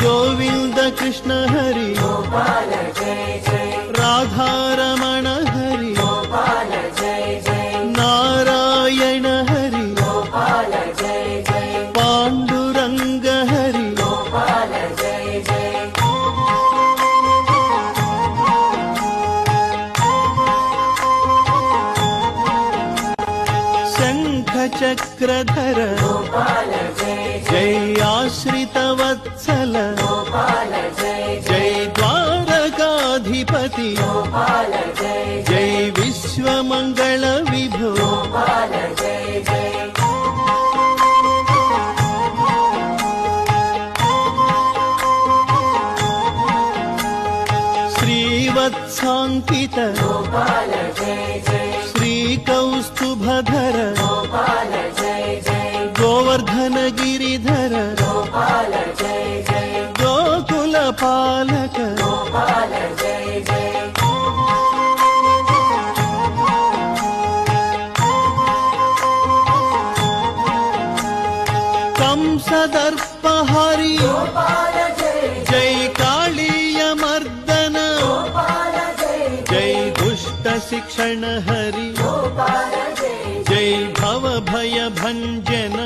गोविंद कृष्ण हरि गोपाल जय जय राधारमण हरि गोपाल जय जय नारायण हरि गोपाल जय जय पांडुरंग हरि गोपाल जय जय शंख चक्रधर गोपाल जय जय आश्रित वत्सल गोपाल जय जय द्वारकाधिपति गोपाल जय जय विश्वमंगल विभो गोपाल जय जय श्रीवत्सांकित गोपाल जय जय श्रीकौस्तुभधर गोपाल जय जय गोवर्धन गिरिधर गोपाल जय जय गोकुल पालक गोपाल जय जय कंसदर्पहरि गोपाल जय जय कालीय मर्दन गोपाल जय जय दुष्ट शिक्षण हरि गोपाल जय जय भव भय भंजन